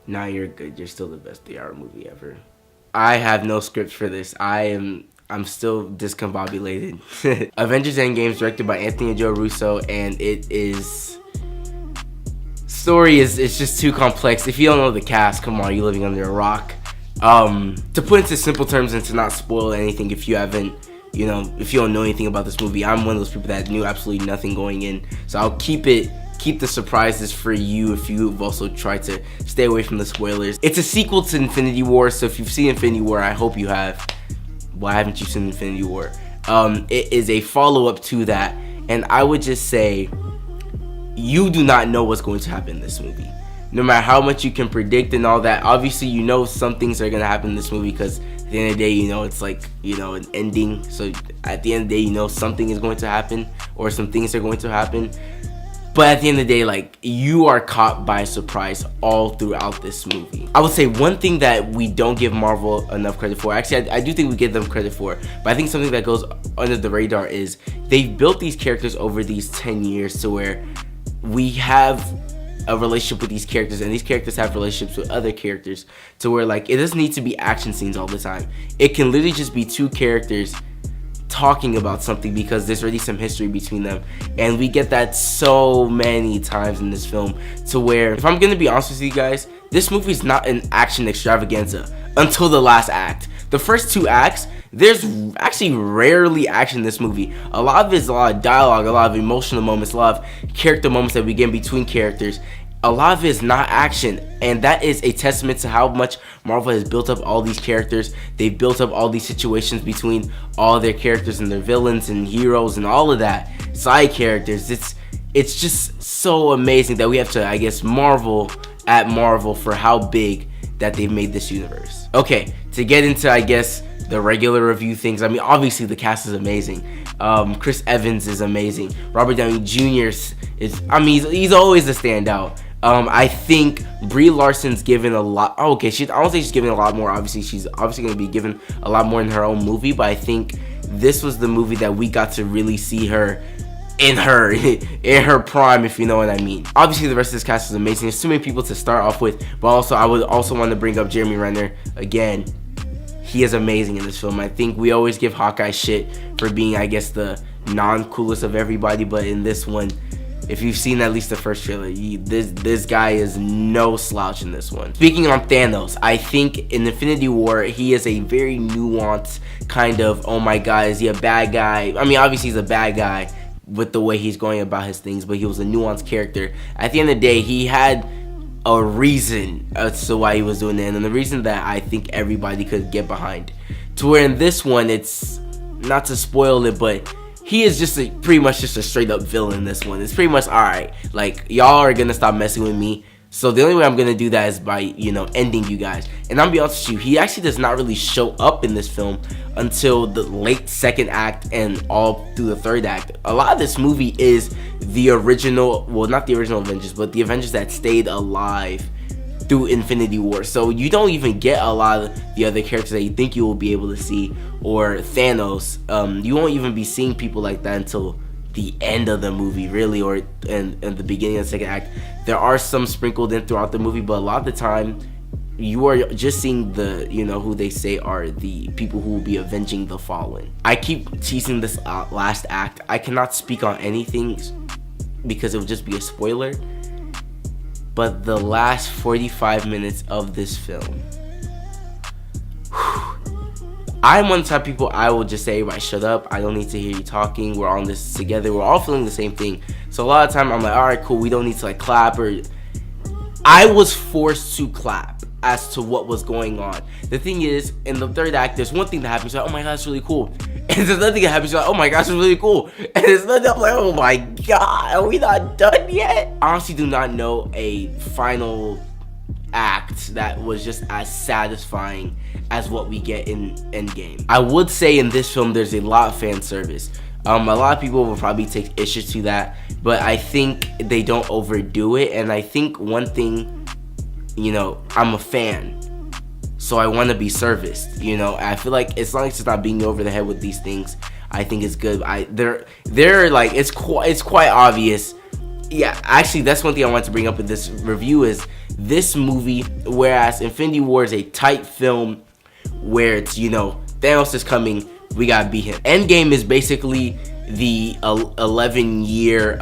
Nah, you're good. You're still the best 3-hour movie ever. I have no script for this. I'm still discombobulated. Avengers Endgame is directed by Anthony and Joe Russo, and it is story is it's just too complex. If you don't know the cast, come on, you're living under a rock. To put into simple terms and to not spoil anything, if you haven't, if you don't know anything about this movie, I'm one of those people that knew absolutely nothing going in. So I'll keep the surprises for you if you've also tried to stay away from the spoilers. It's a sequel to Infinity War, so if you've seen Infinity War, I hope you have. Why haven't you seen Infinity War? It is a follow-up to that, and I would just say you do not know what's going to happen in this movie. No matter how much you can predict and all that, obviously you know some things are going to happen in this movie because at the end of the day, it's like, an ending. So at the end of the day, something is going to happen or some things are going to happen. But at the end of the day, like, you are caught by surprise all throughout this movie. I would say one thing that we don't give Marvel enough credit for, actually I do think we give them credit for, but I think something that goes under the radar is they've built these characters over these 10 years to where we have a relationship with these characters and these characters have relationships with other characters to where, like, it doesn't need to be action scenes all the time. It can literally just be two characters talking about something because there's already some history between them, and we get that so many times in this film to where, if I'm gonna be honest with you guys, this movie is not an action extravaganza until the last act. The first two acts, there's actually rarely action in this movie. A lot of it is a lot of dialogue, a lot of emotional moments, a lot of character moments that we get in between characters. A lot of it is not action, and that is a testament to how much Marvel has built up all these characters. They've built up all these situations between all their characters and their villains and heroes and all of that. Side characters. It's just so amazing that we have to, I guess, marvel at Marvel for how big that they've made this universe. Okay, to get into, I guess, the regular review things. I mean, obviously the cast is amazing. Chris Evans is amazing. Robert Downey Jr. He's always a standout. I think Brie Larson's given a lot. I don't say she's given a lot more. Obviously, she's obviously going to be given a lot more in her own movie. But I think this was the movie that we got to really see her in her prime, if you know what I mean. Obviously, the rest of this cast is amazing. There's too many people to start off with. But also, I would also want to bring up Jeremy Renner again. He is amazing in this film. I think we always give Hawkeye shit for being, I guess, the non-coolest of everybody. But in this one, if you've seen at least the first trailer, this guy is no slouch in this one. Speaking on Thanos, I think in Infinity War, he is a very nuanced kind of, oh my god, is he a bad guy? I mean, obviously he's a bad guy with the way he's going about his things, but he was a nuanced character. At the end of the day, he had a reason as to why he was doing it, and the reason that I think everybody could get behind. To where in this one, it's, not to spoil it, but he is just pretty much just a straight up villain in this one. It's pretty much, alright, like, y'all are gonna stop messing with me. So the only way I'm gonna do that is by, ending you guys. And I'm be honest with you, he actually does not really show up in this film until the late second act and all through the third act. A lot of this movie is the original, well, not the original Avengers, but the Avengers that stayed alive through Infinity War. So you don't even get a lot of the other characters that you think you will be able to see, or Thanos. You won't even be seeing people like that until the end of the movie, really, or in the beginning of the second act. There are some sprinkled in throughout the movie, but a lot of the time you are just seeing the, who they say are the people who will be avenging the fallen. I keep teasing this last act. I cannot speak on anything because it would just be a spoiler. But the last 45 minutes of this film, I'm one of the type of people, I will just say, everybody shut up. I don't need to hear you talking. We're on this together. We're all feeling the same thing. So a lot of time I'm like, all right, cool. We don't need to like clap or... I was forced to clap as to what was going on. The thing is, in the third act, there's one thing that happens. You're like, oh my god, that's really cool. And there's another thing that happens. You're like, oh my gosh, that's really cool. And there's another, I'm like, oh my god, are we not done yet? I honestly do not know a final act that was just as satisfying as what we get in Endgame. I would say in this film, there's a lot of fan service. A lot of people will probably take issue to that, but I think they don't overdo it. And I think one thing, I'm a fan, so I want to be serviced. I feel like as long as it's not beating you over the head with these things, I think it's good. They're like, it's quite obvious. Yeah, actually, that's one thing I want to bring up with this review is this movie, whereas Infinity War is a tight film where it's, Thanos is coming, we gotta beat him. Endgame is basically the 11-year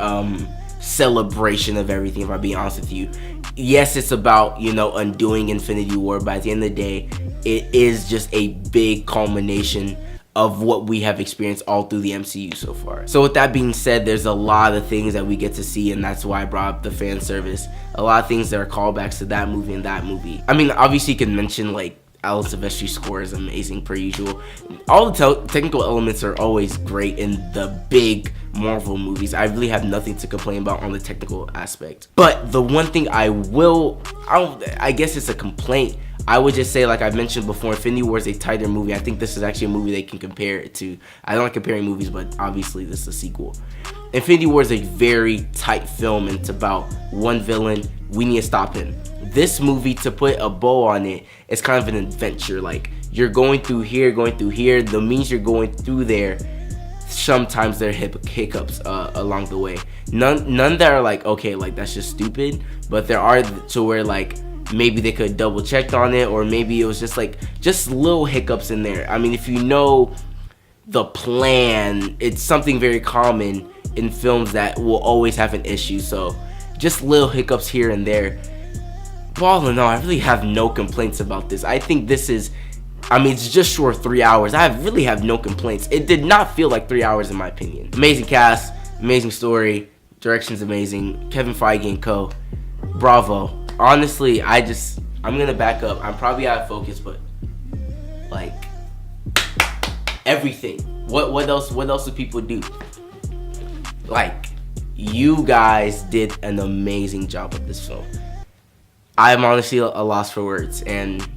celebration of everything, if I'm being honest with you. Yes, it's about, undoing Infinity War, but at the end of the day, it is just a big culmination of what we have experienced all through the MCU so far. So with that being said, there's a lot of things that we get to see, and that's why I brought up the fan service. A lot of things that are callbacks to that movie and that movie. I mean, obviously you can mention like Alan Silvestri's score is amazing per usual. All the technical elements are always great in the big Marvel movies. I really have nothing to complain about on the technical aspect. But the one thing I guess it's a complaint, I would just say, like I mentioned before, Infinity War is a tighter movie. I think this is actually a movie they can compare it to. I don't like comparing movies, but obviously this is a sequel. Infinity War is a very tight film, and it's about one villain. We need to stop him. This movie, to put a bow on it, is kind of an adventure. Like, you're going through here. The means you're going through there, sometimes there are hiccups along the way. None that are like, okay, like that's just stupid, but there are to where like maybe they could double checked on it, or maybe it was just little hiccups in there. I mean, if you know the plan, it's something very common in films that will always have an issue. So just little hiccups here and there. But all in all, I really have no complaints about this. I think this is, it's just short of 3 hours. I really have no complaints. It did not feel like 3 hours in my opinion. Amazing cast, amazing story, direction's amazing. Kevin Feige and co. Bravo. Honestly, I'm gonna back up. I'm probably out of focus, but like everything. What else do people do? Like, you guys did an amazing job with this film. I'm honestly a loss for words, and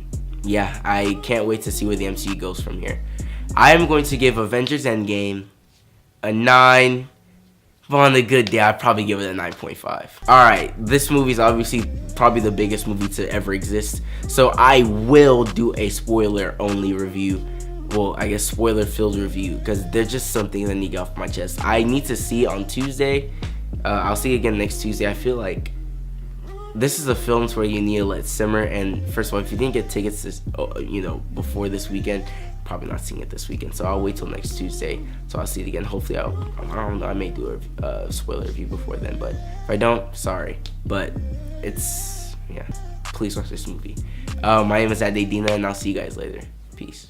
yeah, I can't wait to see where the MCU goes from here. I am going to give Avengers Endgame a 9. But on a good day, I'd probably give it a 9.5. Alright, this movie is obviously probably the biggest movie to ever exist. So I will do a spoiler-only review. Well, I guess spoiler-filled review, because there's just some things I need to get off my chest. I need to see it on Tuesday. I'll see it again next Tuesday. I feel like this is a film where you need to let simmer. And first of all, if you didn't get tickets before this weekend, probably not seeing it this weekend, so I'll wait till next Tuesday. So I'll see it again. Hopefully, I don't know, I may do a spoiler review before then, but if I don't, sorry. But please watch this movie. My name is Adedina, and I'll see you guys later. Peace.